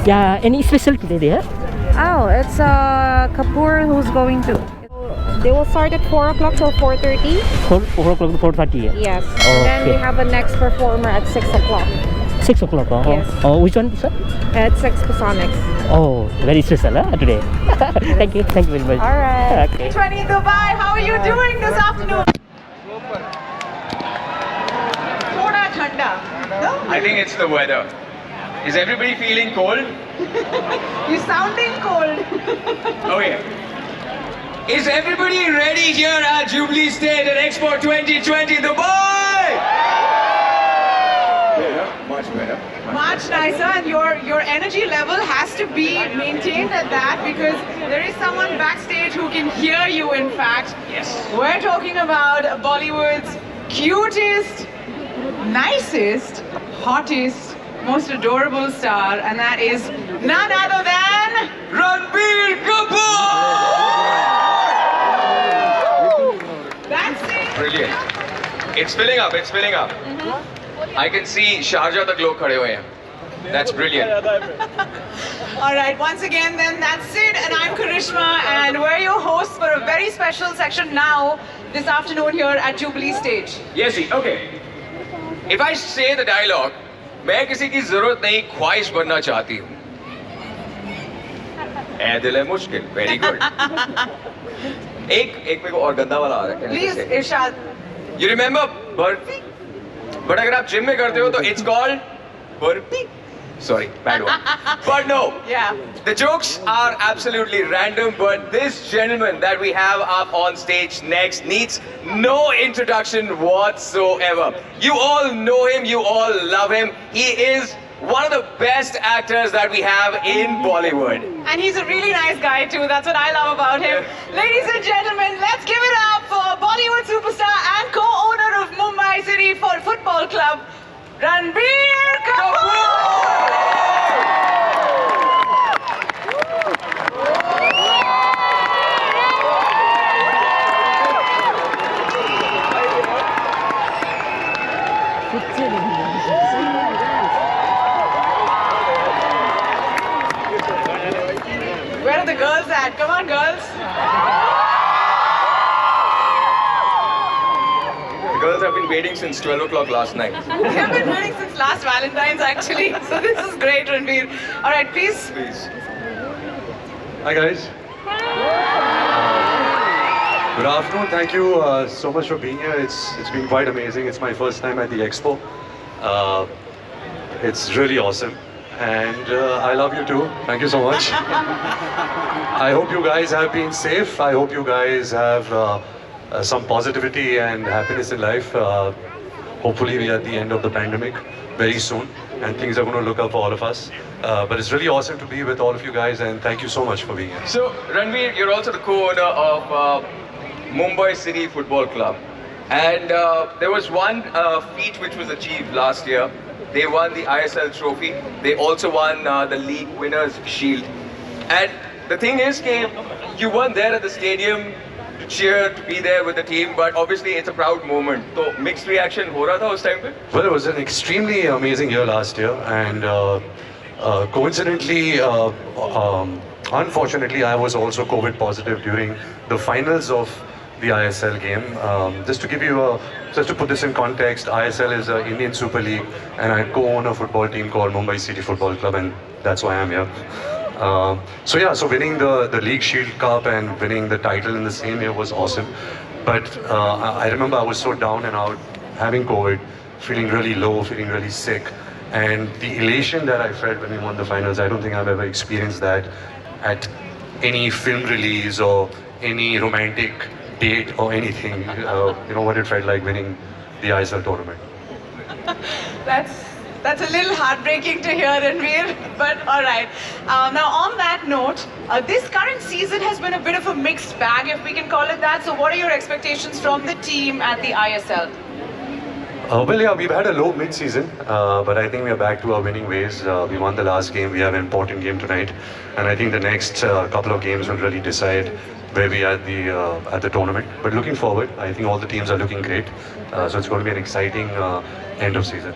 Yeah, any special today there? Oh, it's Kapoor who's going to. They will start at 4 o'clock till 4:30. 4 o'clock to 4:30. Yes. And then we have a next performer at 6 o'clock. 6 o'clock. Yes. Oh, which one, sir? It's Exposonics. Oh, very special today. Thank you very much. All right. Okay. 20 Dubai, how are you doing this afternoon? Thoda thanda. No? I think it's the weather. Is everybody feeling cold? You're sounding cold. Okay. Is everybody ready here at Jubilee Stage at Expo 2020 Dubai? Better, much better. Much nicer, and your energy level has to be maintained at that because there is someone backstage who can hear you, in fact. Yes. We're talking about Bollywood's cutest, nicest, hottest, most adorable star, and that is none other than Ranbir Kapoor! That's it. Brilliant. It's filling up, it's filling up. I can see Sharjah tak log khade hue hain. That's brilliant. All right, once again, then that's Sid, and I'm Karishma, and we're your hosts for a very special section now this afternoon here at Jubilee Stage. Yes, see, okay. If I say the dialogue, मैं किसी की जरूरत नहीं ख्वाहिश बनना चाहती हूँ ऐ दिल है मुश्किल वेरी गुड एक मेरे को और गंदा वाला आ रहा है Please, Irshad. You remember burpee but अगर आप जिम में करते हो तो it's called burpee sorry bad one but no Yeah. the jokes are absolutely random but this gentleman that we have up on stage next needs no introduction whatsoever. You all know him, you all love him. He is one of the best actors that we have in Bollywood. And he's a really nice guy too, that's what I love about him. Ladies and gentlemen, let's give it up for Bollywood superstar and co-owner of Mumbai City Football Club, Ranbir Kapoor! Where are the girls at? Come on, girls. The girls have been waiting since 12 o'clock last night. We have been waiting since last Valentine's actually. So this is great, Ranbir. All right, please. Please. Hi guys. Good afternoon. Thank you so much for being here. It's been quite amazing. It's my first time at the Expo. It's really awesome, and I love you too. Thank you so much. I hope you guys have been safe. I hope you guys have some positivity and happiness in life. Hopefully we are at the end of the pandemic very soon, and things are going to look up for all of us. But it's really awesome to be with all of you guys, and thank you so much for being here. So, Ranbir, you're also the co-owner of Mumbai City Football Club. And there was one feat which was achieved last year. They won the ISL trophy. They also won the league winners shield. And the thing is, you weren't there at the stadium to cheer, to be there with the team, but obviously it's a proud moment. So mixed reaction हो रहा था उस time पे? Well, it was an extremely amazing year last year, and coincidentally, unfortunately, I was also COVID positive during the finals of the ISL game. Just to put this in context, ISL is an Indian Super League, and I co-own a football team called Mumbai City Football Club, and that's why I'm here. So winning the League Shield Cup and winning the title in the same year was awesome. But I remember I was so down and out, having COVID, feeling really low, feeling really sick. And the elation that I felt when we won the finals, I don't think I've ever experienced that at any film release or any romantic date or anything. You know what it felt like winning the ISL tournament. That's a little heartbreaking to hear, Ranbir, but all right. Now, on that note, this current season has been a bit of a mixed bag, if we can call it that. So what are your expectations from the team at the ISL? Well, yeah, we've had a low mid-season, but I think we are back to our winning ways. We won the last game, we have an important game tonight, and I think the next couple of games will really decide where we are at the tournament. But looking forward, I think all the teams are looking great, so it's going to be an exciting end of season.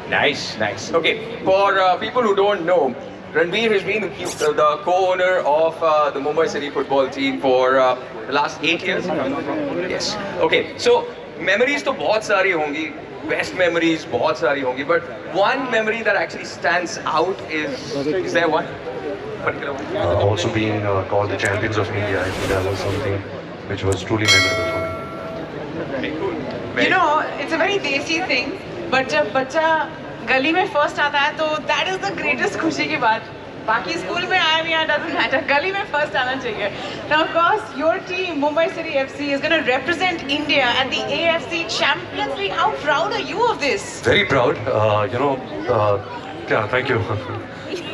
Nice, nice. Okay, for people who don't know, Ranbir has been the co-owner of the Mumbai City football team for the last 8 years. if I'm not wrong. Yes. Okay, so memories to bahut sari hongi, best memories bahut sari hongi, but one memory that actually stands out is there one? Particular one? Also being called the champions of India, I think that was something which was truly memorable for me. Very cool. You know, it's a very desi thing, but जब बच्चा गली में first आता है तो that is the greatest खुशी की बात. बाकी स्कूल में आया नहीं आया doesn't matter. गली में first आना चाहिए. Now of course your team Mumbai City FC is going to represent India at the AFC Champions League. How proud are you of this? Very proud. Yeah, thank you.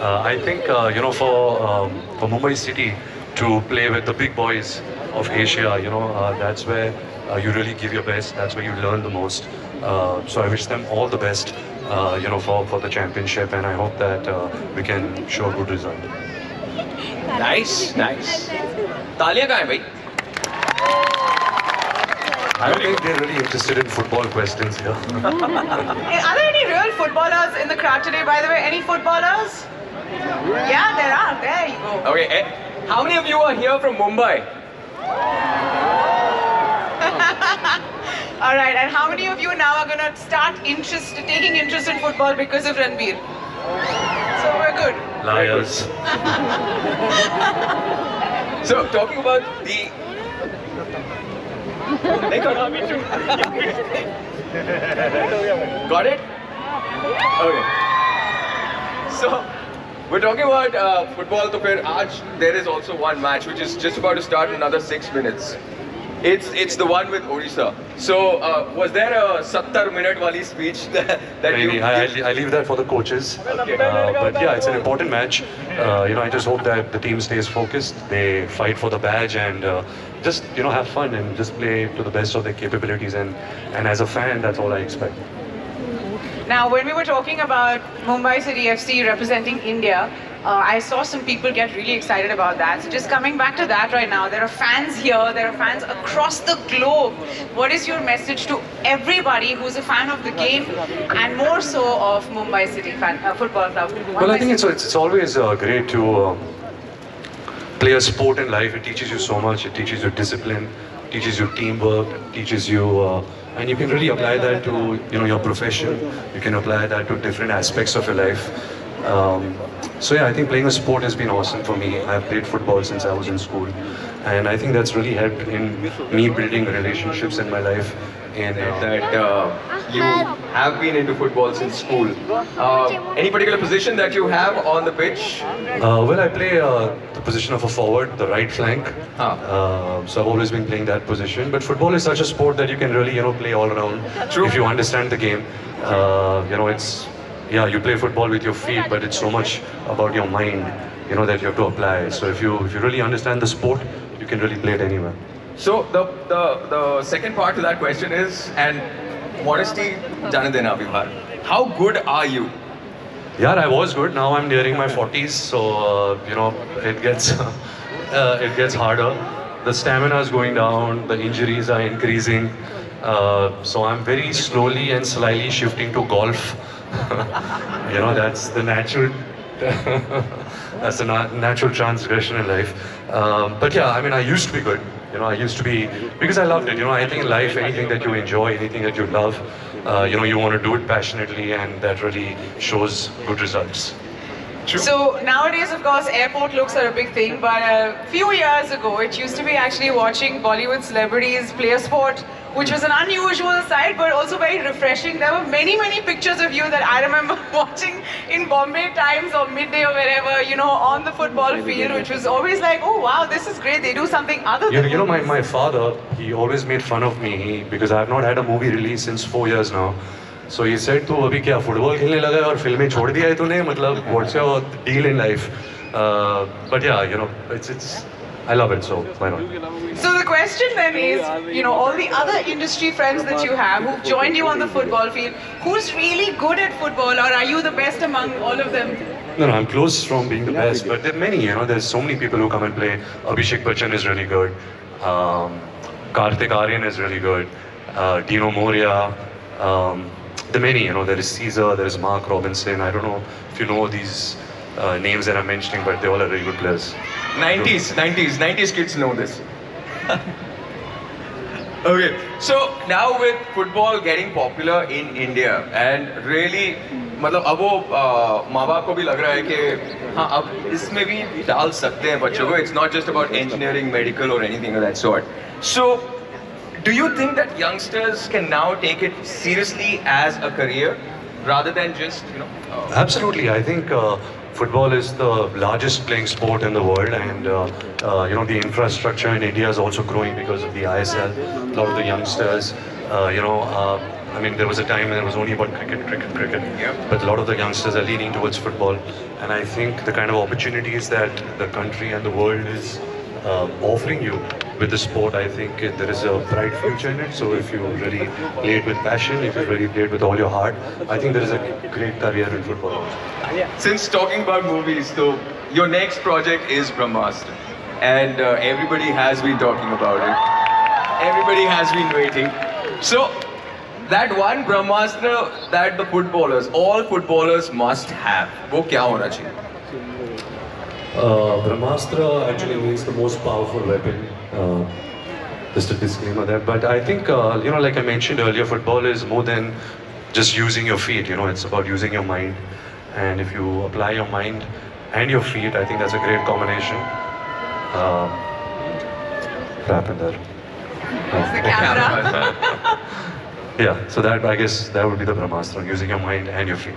I think for Mumbai City to play with the big boys of Asia, that's where you really give your best. That's where you learn the most. So I wish them all the best, for the championship, and I hope that we can show a good result. Nice, nice. तालियां कहाँ हैं भाई? I don't think they're really interested in football questions here. Are there any real footballers in the crowd today, by the way? Any footballers? Yeah, there are. There you go. Okay, how many of you are here from Mumbai? All right, and how many of you now are going to start taking interest in football because of Ranbir? So we're good. Liars. So talking about the... Got it? Okay. So we're talking about football. So there is also one match which is just about to start in another 6 minutes. It's the one with Odisha. So was there a 70-minute wali speech that Maybe. you? I leave that for the coaches. Okay. But yeah, it's an important match. I just hope that the team stays focused. They fight for the badge and just have fun and just play to the best of their capabilities. And as a fan, that's all I expect. Now, when we were talking about Mumbai City FC representing India, I saw some people get really excited about that. So just coming back to that right now, there are fans here, there are fans across the globe. What is your message to everybody who's a fan of the game and more so of Mumbai City Football Club? Well, I think it's always great to play a sport in life. It teaches you so much. It teaches you discipline, teaches you teamwork, teaches you... and you can really apply that to your profession. You can apply that to different aspects of your life. So yeah, I think playing a sport has been awesome for me. I've played football since I was in school, and I think that's really helped in me building relationships in my life. And that you have been into football since school. Any particular position that you have on the pitch? Well, I play the position of a forward, the right flank. So I've always been playing that position. But football is such a sport that you can really, play all around. True. If you understand the game. You play football with your feet, but it's so much about your mind, that you have to apply. So if you really understand the sport, you can really play it anywhere. So the second part to that question is, and modesty, jane dena Vibhar. How good are you? Yeah, I was good. Now I'm nearing my 40s, so it gets it gets harder. The stamina is going down. The injuries are increasing. So I'm very slowly and slyly shifting to golf. That's the natural. That's a natural transgression in life. But yeah, I used to be good. I used to be, because I loved it. I think in life, anything that you enjoy, anything that you love, you want to do it passionately, and that really shows good results. True. So nowadays, of course, airport looks are a big thing, but a few years ago, it used to be actually watching Bollywood celebrities play a sport, which was an unusual sight, but also very refreshing. There were many, many pictures of you that I remember watching in Bombay Times or Midday or wherever, on the football field, which was always like, oh wow, this is great. They do something other than my father, he always made fun of me because I have not had a movie release since 4 years now. So he said, "Tu abhi kya football खेलने लगा है और फिल्में छोड़ दिया है तूने? मतलब what's your deal in life?" But yeah, it's I love it, so why not? So the question then is, all the other industry friends that you have who've joined you on the football field, who's really good at football, or are you the best among all of them? No, I'm close from being the best, but there are many, there's so many people who come and play. Abhishek Bachchan is really good. Karthik Aryan is really good. Dino Moria. the many, there is Caesar, there is Mark Robinson. I don't know if you know these names that I'm mentioning, but they all are very good players. 90s kids know this. Okay, so now with football getting popular in India and really मतलब अब वो माँ बाप को भी लग रहा है कि हाँ अब इसमें भी डाल सकते हैं बच्चों को. It's not just about engineering, medical or anything of that sort. So do you think that youngsters can now take it seriously as a career rather than just Absolutely, I think football is the largest playing sport in the world, and the infrastructure in India is also growing because of the ISL. A lot of the youngsters, I mean, there was a time when it was only about cricket. Yeah. But a lot of the youngsters are leaning towards football, and I think the kind of opportunities that the country and the world is offering you with the sport, I think there is a bright future in it. So if you really play it with passion, if you really play it with all your heart, I think there is a great career in football also. Since talking about movies, so your next project is Brahmastra, and everybody has been talking about it. Everybody has been waiting. So that one Brahmastra that the footballers, all footballers must have, वो क्या होना चाहिए? Brahmastra actually means the most powerful weapon. Just a disclaimer there. But I think, like I mentioned earlier, football is more than just using your feet. It's about using your mind. And if you apply your mind and your feet, I think that's a great combination. Wrap in there. The camera. Yeah, so that, I guess, that would be the Brahmastra, using your mind and your feet.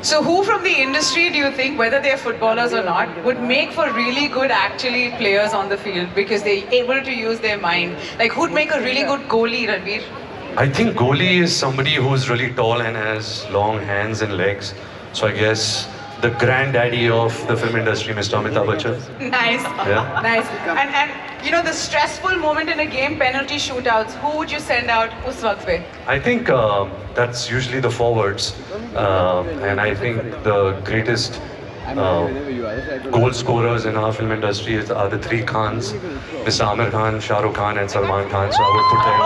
So who from the industry do you think, whether they're footballers or not, would make for really good actually players on the field because they're able to use their mind? Like who'd make a really good goalie, Ranbir? I think goalie is somebody who's really tall and has long hands and legs. So I guess the granddaddy of the film industry, Mr. Amitabh Bachchan. Nice. Yeah. Nice. And the stressful moment in a game, penalty shootouts, who would you send out us waqt pe? I think that's usually the forwards. And I think the greatest goal scorers in our film industry are the three Khans, Mr. Amir Khan, Shah Rukh Khan and Salman Khan. So I would put them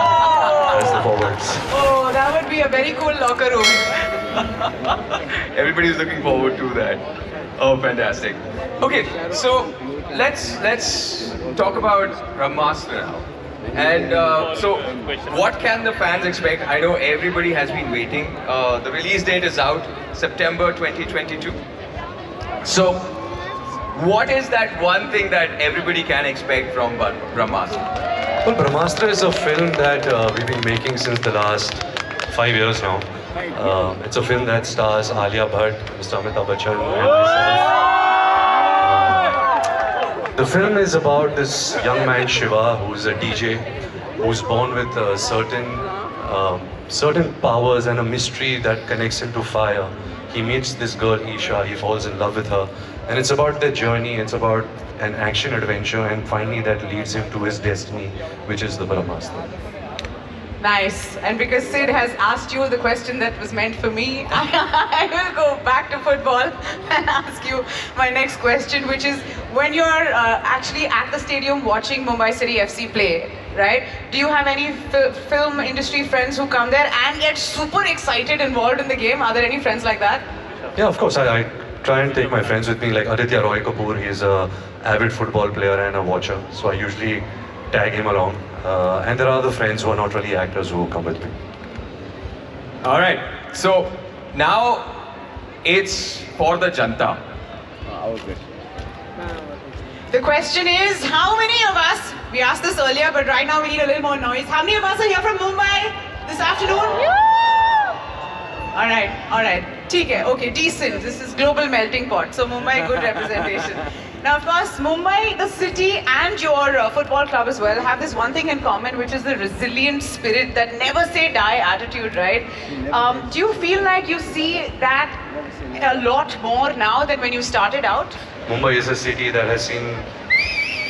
as the forwards. Oh, that would be a very cool locker room. Everybody's looking forward to that. Oh, fantastic. Okay, so let's talk about Brahmastra now. And so, what can the fans expect? I know everybody has been waiting. The release date is out, September 2022. So, what is that one thing that everybody can expect from Brahmastra? Well, Brahmastra is a film that we've been making since the last 5 years now. It's a film that stars Alia Bhatt, Mr. Amitabh Bachchan and myself. The film is about this young man Shiva, who's a DJ, who's born with certain powers and a mystery that connects him to fire. He meets this girl Isha, he falls in love with her, and it's about their journey, it's about an action adventure, and finally that leads him to his destiny, which is the Brahmastra. Nice. And because Sid has asked you the question that was meant for me, I will go back to football and ask you my next question, which is when you're actually at the stadium watching Mumbai City FC play, right? Do you have any film industry friends who come there and get super excited involved in the game? Are there any friends like that? Yeah, of course. I try and take my friends with me, like Aditya Roy Kapoor. He's an avid football player and a watcher, so I usually tag him along. And there are other friends who are not really actors who come with me. All right, so now it's for the Janta. The question is, how many of us, we asked this earlier, but right now we need a little more noise. How many of us are here from Mumbai this afternoon? All right. ठीक है, okay, decent. This is global melting pot, so Mumbai, good representation. Now, of course, Mumbai, the city, and your football club as well have this one thing in common, which is the resilient spirit, that never say die attitude, right? Do you feel like you see that a lot more now than when you started out? Mumbai is a city that has seen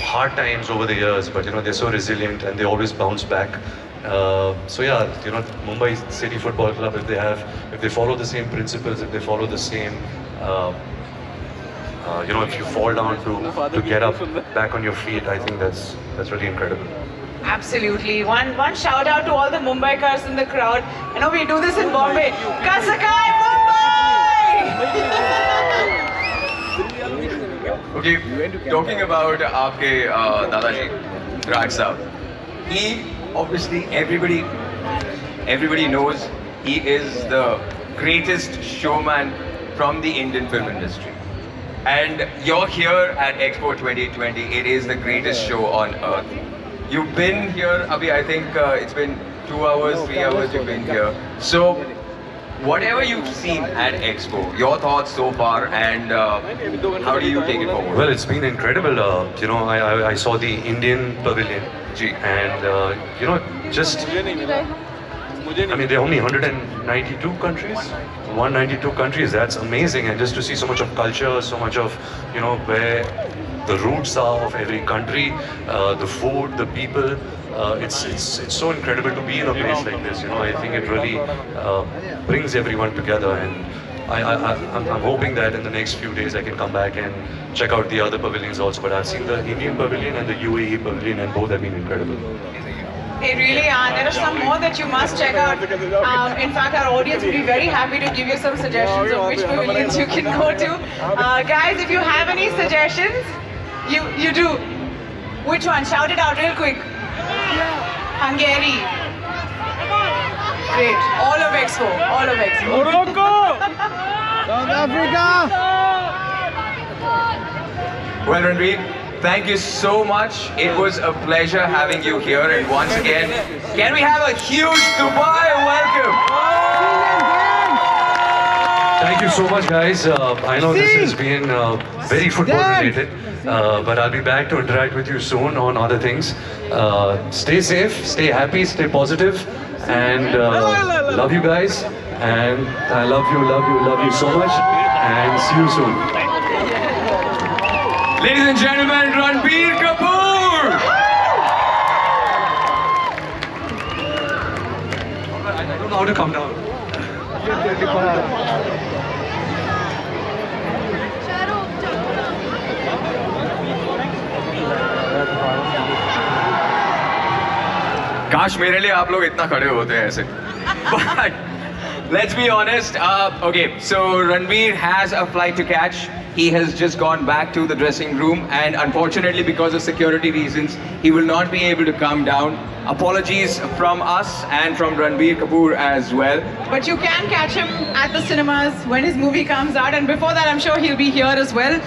hard times over the years, but they're so resilient and they always bounce back. So yeah, Mumbai City Football Club, if they follow the same principles, if they follow the same, if you fall down to get up back on your feet, I think that's really incredible. Absolutely. One shout out to all the Mumbaikars in the crowd. You know, we do this in Bombay. Kasakai Mumbai! Okay, talking about aapke Dadaji, Raj Saab. He, obviously, everybody knows he is the greatest showman from the Indian film industry. And you're here at Expo 2020. It is the greatest show on earth. You've been here, Abhi, I think it's been 2 hours, 3 hours you've been here. So, whatever you've seen at Expo, your thoughts so far, and how do you take it forward? Well, it's been incredible. You know, I saw the Indian pavilion, and you know, just I mean, there are only 192 countries. 192 countries. That's amazing, and just to see so much of culture, so much of, you know, where the roots are of every country, the food, the people. It's so incredible to be in a place like this. You know, I think it really brings everyone together, and I'm hoping that in the next few days I can come back and check out the other pavilions also. But I've seen the Indian pavilion and the UAE pavilion, and both have been incredible. They really are. There are some more that you must check out. In fact, our audience will be very happy to give you some suggestions of which pavilions you can go to. Guys, if you have any suggestions, you do. Which one? Shout it out real quick. Hungary. Great. All of Expo. All of Expo. Morocco! South Africa! Well, Ranbir, thank you so much. It was a pleasure having you here. And once again, can we have a huge Dubai welcome? Thank you so much, guys. I know this has been very football related, but I'll be back to interact with you soon on other things. Stay safe, stay happy, stay positive, and love you guys. And I love you so much, and see you soon. Ladies and gentlemen, Ranbir Kapoor! I don't know how to come down. काश मेरे लिए आप लोग इतना खड़े होते हैं ऐसे. But let's be honest. Okay, so Ranbir has a flight to catch. He has just gone back to the dressing room, and unfortunately, because of security reasons, he will not be able to come down. Apologies from us and from Ranbir Kapoor as well. But you can catch him at the cinemas when his movie comes out, and before that, I'm sure he'll be here as well.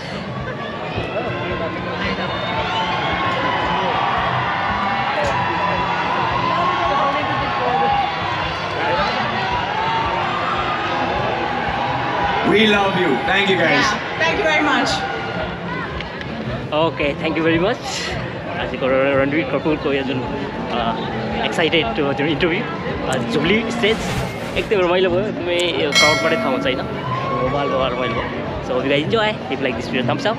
We love you. Thank you, guys. Yeah, thank you very much. Okay, thank you very much. As you Ranbir Kapoor ko yazun excited to interview. Jubilee Stage ekdam ramailo bhayo. Ekdamai crowd bade thama chaina. So you guys enjoy. If you like this video, thumbs up.